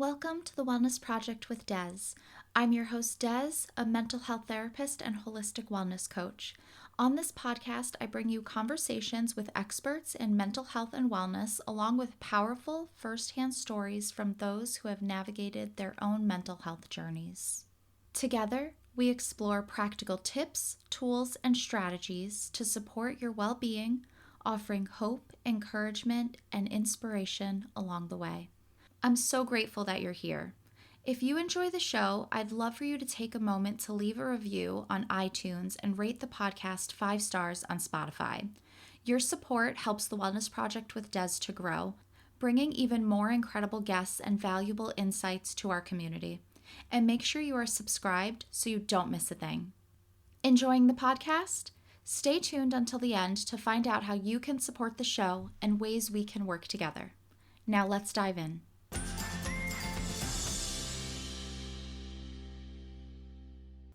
Welcome to the Wellness Project with Des. I'm your host, Des, a mental health therapist and holistic wellness coach. On this podcast, I bring you conversations with experts in mental health and wellness, along with powerful firsthand stories from those who have navigated their own mental health journeys. Together, we explore practical tips, tools, and strategies to support your well-being, offering hope, encouragement, and inspiration along the way. I'm so grateful that you're here. If you enjoy the show, I'd love for you to take a moment to leave a review on iTunes and rate the podcast 5 stars on Spotify. Your support helps the Wellness Project with Des to grow, bringing even more incredible guests and valuable insights to our community. And make sure you are subscribed so you don't miss a thing. Enjoying the podcast? Stay tuned until the end to find out how you can support the show and ways we can work together. Now let's dive in.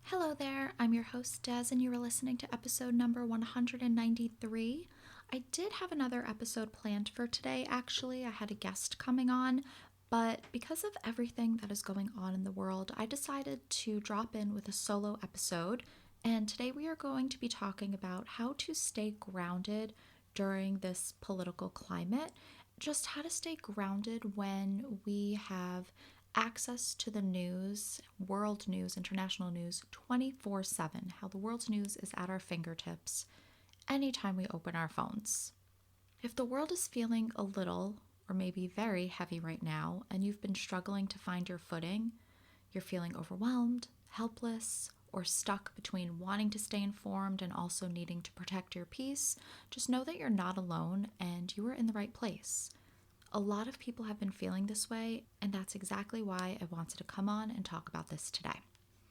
Hello there, I'm your host Des, and you are listening to episode number 193. I did have another episode planned for today, actually. I had a guest coming on, but because of everything that is going on in the world, I decided to drop in with a solo episode. And today we are going to be talking about how to stay grounded during this political climate, just how to stay grounded when we have access to the news, world news, international news, 24/7, how the world's news is at our fingertips anytime we open our phones. If the world is feeling a little or maybe very heavy right now, and you've been struggling to find your footing, you're feeling overwhelmed, helpless, or stuck between wanting to stay informed and also needing to protect your peace, just know that you're not alone and you are in the right place. A lot of people have been feeling this way, and that's exactly why I wanted to come on and talk about this today.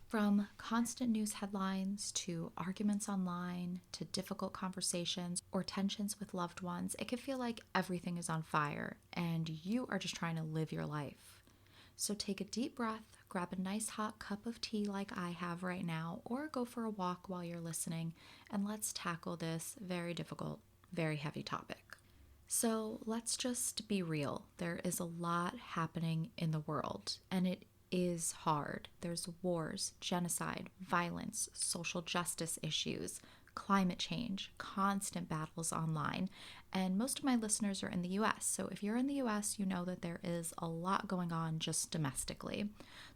From constant news headlines to arguments online to difficult conversations or tensions with loved ones, it can feel like everything is on fire and you are just trying to live your life. So take a deep breath, grab a nice hot cup of tea like I have right now, or go for a walk while you're listening, and let's tackle this very difficult, very heavy topic. So let's just be real. There is a lot happening in the world, and it is hard. There's wars, genocide, violence, social justice issues, climate change, constant battles online, and most of my listeners are in the US. So if you're in the US, you know that there is a lot going on just domestically.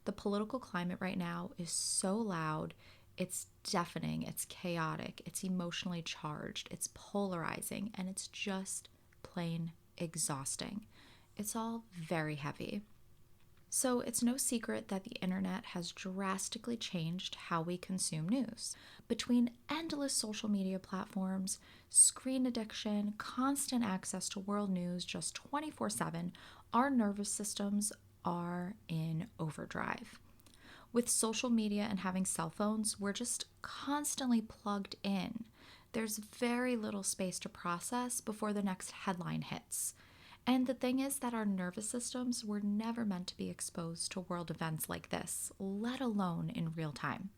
The political climate right now is so loud. It's deafening, it's chaotic, it's emotionally charged, it's polarizing, and it's just plain exhausting. It's all very heavy. So it's no secret that the internet has drastically changed how we consume news. Between endless social media platforms, screen addiction, constant access to world news just 24/7, our nervous systems are in overdrive. With social media and having cell phones, we're just constantly plugged in. There's very little space to process before the next headline hits. And the thing is that our nervous systems were never meant to be exposed to world events like this, let alone in real time.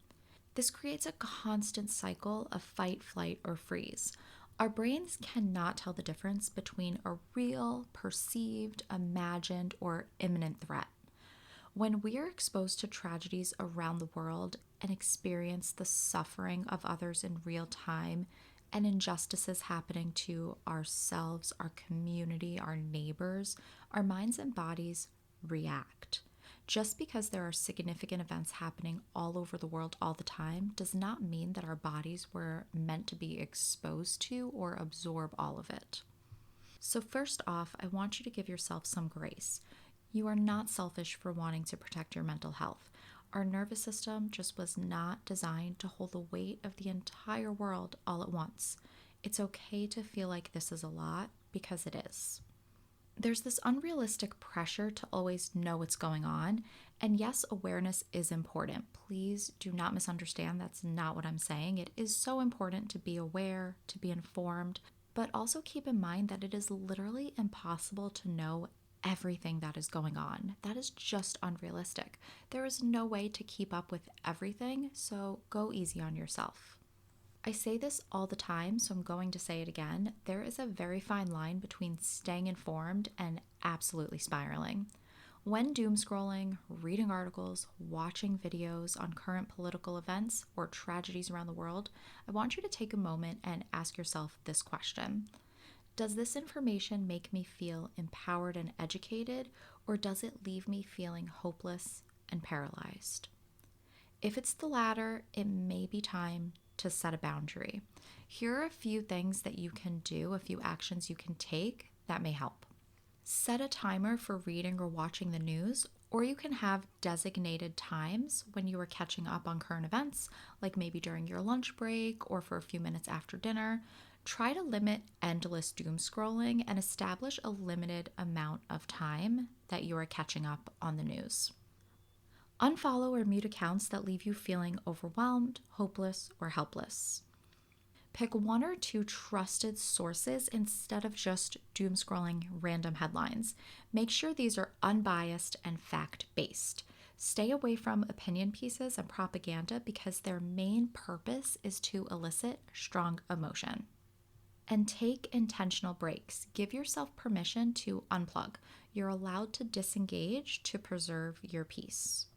This creates a constant cycle of fight, flight, or freeze. Our brains cannot tell the difference between a real, perceived, imagined, or imminent threat. When we are exposed to tragedies around the world and experience the suffering of others in real time and injustices happening to ourselves, our community, our neighbors, our minds and bodies react. Just because there are significant events happening all over the world all the time does not mean that our bodies were meant to be exposed to or absorb all of it. So first off, I want you to give yourself some grace. You are not selfish for wanting to protect your mental health. Our nervous system just was not designed to hold the weight of the entire world all at once. It's okay to feel like this is a lot, because it is. There's this unrealistic pressure to always know what's going on, and yes, awareness is important. Please do not misunderstand. That's not what I'm saying. It is so important to be aware, to be informed, but also keep in mind that it is literally impossible to know everything that is going on. That is just unrealistic. There is no way to keep up with everything, so go easy on yourself. I say this all the time, so I'm going to say it again. There is a very fine line between staying informed and absolutely spiraling. When doom scrolling, reading articles, watching videos on current political events or tragedies around the world, I want you to take a moment and ask yourself this question. Does this information make me feel empowered and educated, or does it leave me feeling hopeless and paralyzed? If it's the latter, it may be time to set a boundary. Here are a few things that you can do, a few actions you can take that may help. Set a timer for reading or watching the news, or you can have designated times when you are catching up on current events, like maybe during your lunch break or for a few minutes after dinner. Try to limit endless doom scrolling and establish a limited amount of time that you are catching up on the news. Unfollow or mute accounts that leave you feeling overwhelmed, hopeless, or helpless. Pick one or two trusted sources instead of just doom scrolling random headlines. Make sure these are unbiased and fact-based. Stay away from opinion pieces and propaganda because their main purpose is to elicit strong emotion. And take intentional breaks. Give yourself permission to unplug. You're allowed to disengage to preserve your peace.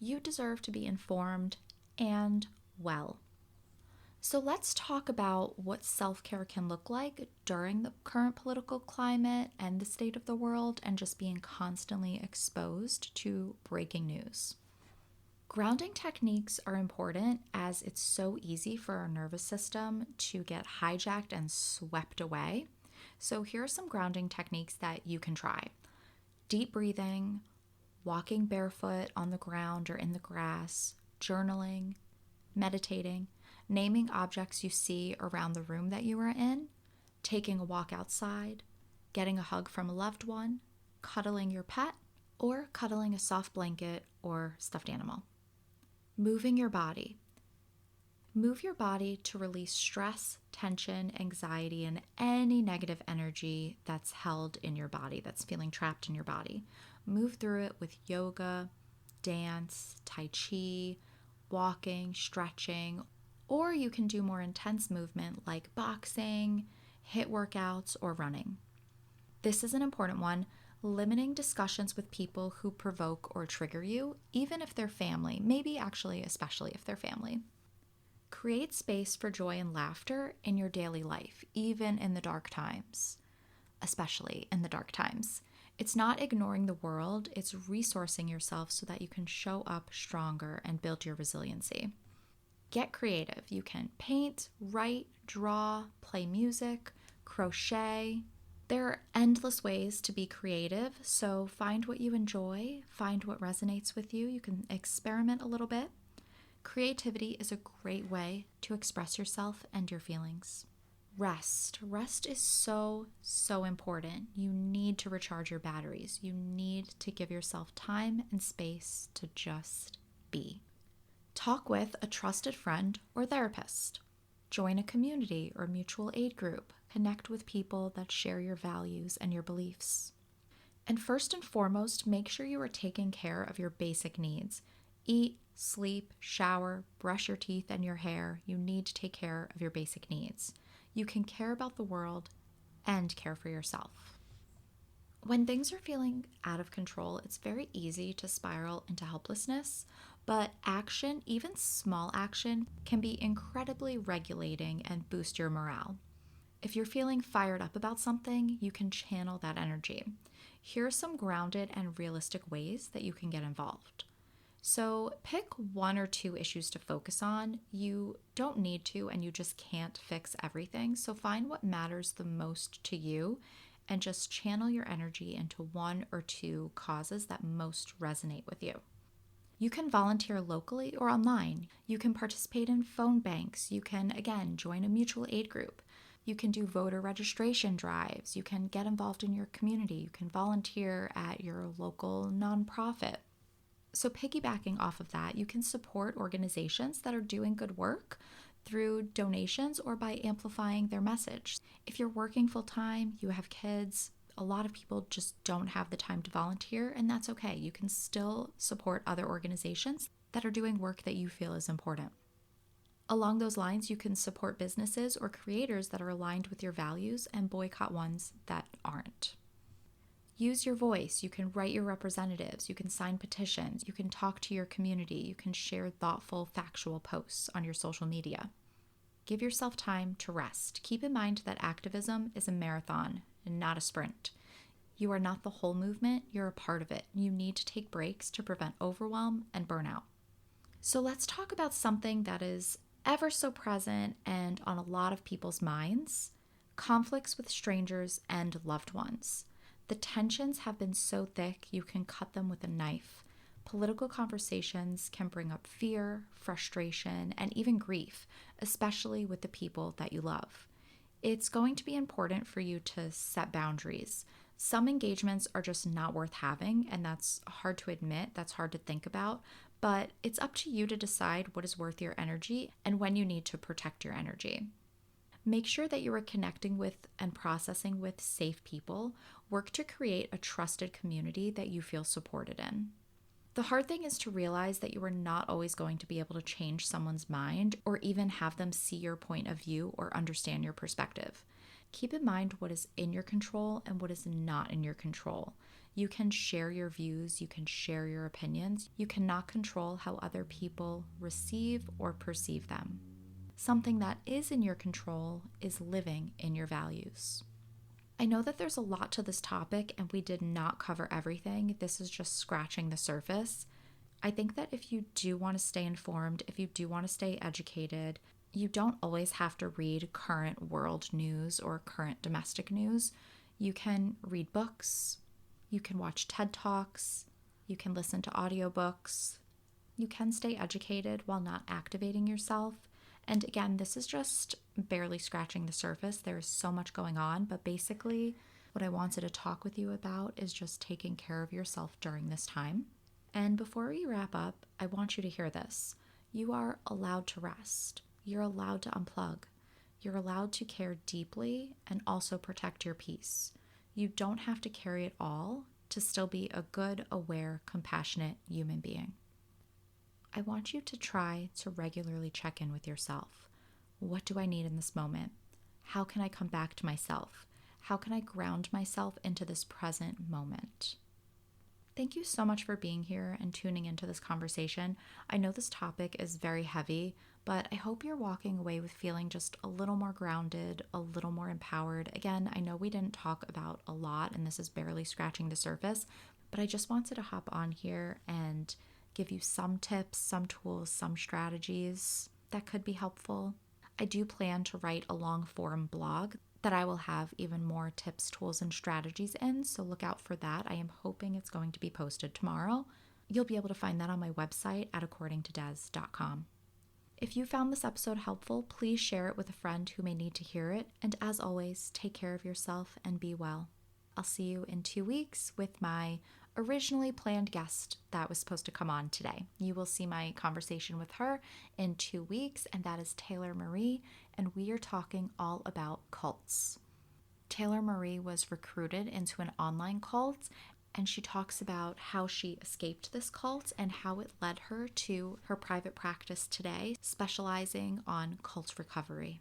You deserve to be informed and well. So let's talk about what self-care can look like during the current political climate and the state of the world and just being constantly exposed to breaking news. Grounding techniques are important as it's so easy for our nervous system to get hijacked and swept away. So here are some grounding techniques that you can try. Deep breathing, walking barefoot on the ground or in the grass, journaling, meditating, naming objects you see around the room that you are in, taking a walk outside, getting a hug from a loved one, cuddling your pet, or cuddling a soft blanket or stuffed animal. Moving your body. Move your body to release stress, tension, anxiety, and any negative energy that's held in your body, that's feeling trapped in your body. Move through it with yoga, dance, tai chi, walking, stretching, or you can do more intense movement like boxing, HIIT workouts, or running. This is an important one, limiting discussions with people who provoke or trigger you, even if they're family, maybe actually especially if they're family. Create space for joy and laughter in your daily life, even in the dark times, especially in the dark times. It's not ignoring the world, it's resourcing yourself so that you can show up stronger and build your resiliency. Get creative. You can paint, write, draw, play music, crochet. There are endless ways to be creative, so find what you enjoy, find what resonates with you. You can experiment a little bit. Creativity is a great way to express yourself and your feelings. Rest. Rest is so important. You need to recharge your batteries. You need to give yourself time and space to just be. Talk with a trusted friend or therapist. Join a community or mutual aid group. Connect with people that share your values and your beliefs. And first and foremost, make sure you are taking care of your basic needs. Eat, sleep, shower, brush your teeth and your hair. You need to take care of your basic needs. You can care about the world and care for yourself. When things are feeling out of control, it's very easy to spiral into helplessness, but action, even small action, can be incredibly regulating and boost your morale. If you're feeling fired up about something, you can channel that energy. Here are some grounded and realistic ways that you can get involved. So pick one or two issues to focus on. You don't need to, and you just can't fix everything. So find what matters the most to you and just channel your energy into one or two causes that most resonate with you. You can volunteer locally or online. You can participate in phone banks. You can, again, join a mutual aid group. You can do voter registration drives. You can get involved in your community. You can volunteer at your local nonprofit. So piggybacking off of that, you can support organizations that are doing good work through donations or by amplifying their message. If you're working full-time, you have kids, a lot of people just don't have the time to volunteer, and that's okay. You can still support other organizations that are doing work that you feel is important. Along those lines, you can support businesses or creators that are aligned with your values and boycott ones that aren't. Use your voice. You can write your representatives. You can sign petitions. You can talk to your community. You can share thoughtful, factual posts on your social media. Give yourself time to rest. Keep in mind that activism is a marathon and not a sprint. You are not the whole movement, you're a part of it. You need to take breaks to prevent overwhelm and burnout. So let's talk about something that is ever so present and on a lot of people's minds: conflicts with strangers and loved ones. The tensions have been so thick you can cut them with a knife. Political conversations can bring up fear, frustration, and even grief, especially with the people that you love. It's going to be important for you to set boundaries. Some engagements are just not worth having, and that's hard to admit, that's hard to think about, but it's up to you to decide what is worth your energy and when you need to protect your energy. Make sure that you are connecting with and processing with safe people. Work to create a trusted community that you feel supported in. The hard thing is to realize that you are not always going to be able to change someone's mind or even have them see your point of view or understand your perspective. Keep in mind what is in your control and what is not in your control. You can share your views, you can share your opinions. You cannot control how other people receive or perceive them. Something that is in your control is living in your values. I know that there's a lot to this topic and we did not cover everything. This is just scratching the surface. I think that if you do want to stay informed, if you do want to stay educated, you don't always have to read current world news or current domestic news. You can read books, you can watch TED Talks, you can listen to audiobooks. You can stay educated while not activating yourself. And again, this is just barely scratching the surface. There is so much going on, but basically what I wanted to talk with you about is just taking care of yourself during this time. And before we wrap up, I want you to hear this. You are allowed to rest. You're allowed to unplug. You're allowed to care deeply and also protect your peace. You don't have to carry it all to still be a good, aware, compassionate human being. I want you to try to regularly check in with yourself. What do I need in this moment? How can I come back to myself? How can I ground myself into this present moment? Thank you so much for being here and tuning into this conversation. I know this topic is very heavy, but I hope you're walking away with feeling just a little more grounded, a little more empowered. Again, I know we didn't talk about a lot and this is barely scratching the surface, but I just wanted to hop on here and give you some tips, some tools, some strategies that could be helpful. I do plan to write a long form blog that I will have even more tips, tools, and strategies in, so look out for that. I am hoping it's going to be posted tomorrow. You'll be able to find that on my website at accordingtodez.com. If you found this episode helpful, please share it with a friend who may need to hear it. And as always, take care of yourself and be well. I'll see you in 2 weeks with my originally planned guest that was supposed to come on today. You will see my conversation with her in 2 weeks, and that is Taylor Marie, and we are talking all about cults. Taylor Marie was recruited into an online cult, and she talks about how she escaped this cult and how it led her to her private practice today, specializing on cult recovery.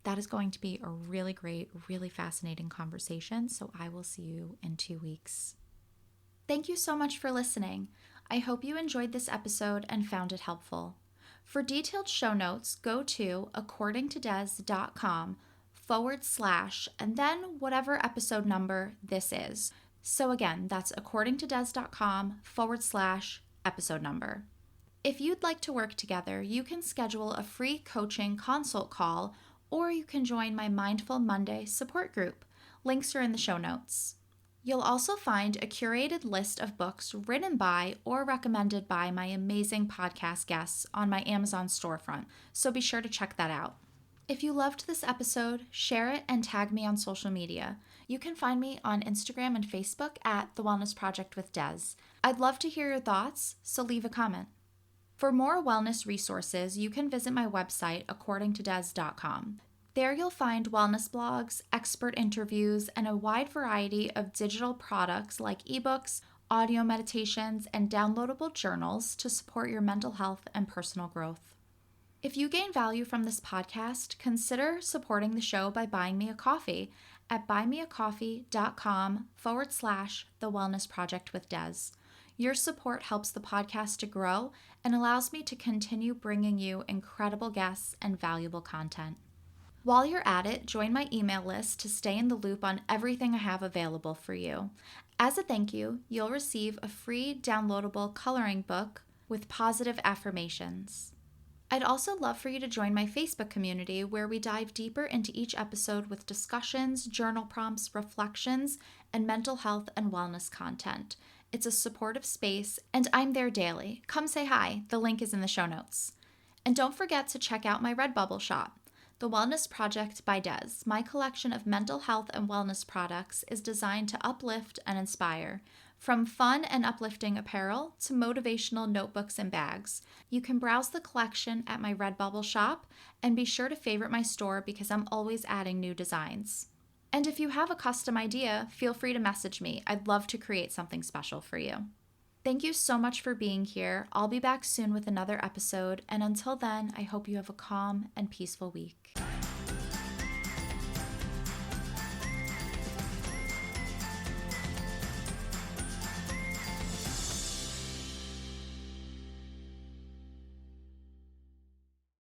That is going to be a really great, really fascinating conversation, so I will see you in 2 weeks. Thank you so much for listening. I hope you enjoyed this episode and found it helpful. For detailed show notes, go to accordingtodez.com / and then whatever episode number this is. So again, that's accordingtodez.com / episode number. If you'd like to work together, you can schedule a free coaching consult call, or you can join my Mindful Monday support group. Links are in the show notes. You'll also find a curated list of books written by or recommended by my amazing podcast guests on my Amazon storefront, so be sure to check that out. If you loved this episode, share it and tag me on social media. You can find me on Instagram and Facebook at The Wellness Project with Des. I'd love to hear your thoughts, so leave a comment. For more wellness resources, you can visit my website, accordingtodez.com. There you'll find wellness blogs, expert interviews, and a wide variety of digital products like ebooks, audio meditations, and downloadable journals to support your mental health and personal growth. If you gain value from this podcast, consider supporting the show by buying me a coffee at buymeacoffee.com/The Wellness Project with Des. Your support helps the podcast to grow and allows me to continue bringing you incredible guests and valuable content. While you're at it, join my email list to stay in the loop on everything I have available for you. As a thank you, you'll receive a free downloadable coloring book with positive affirmations. I'd also love for you to join my Facebook community where we dive deeper into each episode with discussions, journal prompts, reflections, and mental health and wellness content. It's a supportive space, and I'm there daily. Come say hi. The link is in the show notes. And don't forget to check out my Redbubble shop. The Wellness Project by Des, my collection of mental health and wellness products, is designed to uplift and inspire. From fun and uplifting apparel to motivational notebooks and bags, you can browse the collection at my Redbubble shop and be sure to favorite my store because I'm always adding new designs. And if you have a custom idea, feel free to message me. I'd love to create something special for you. Thank you so much for being here. I'll be back soon with another episode, and until then, I hope you have a calm and peaceful week.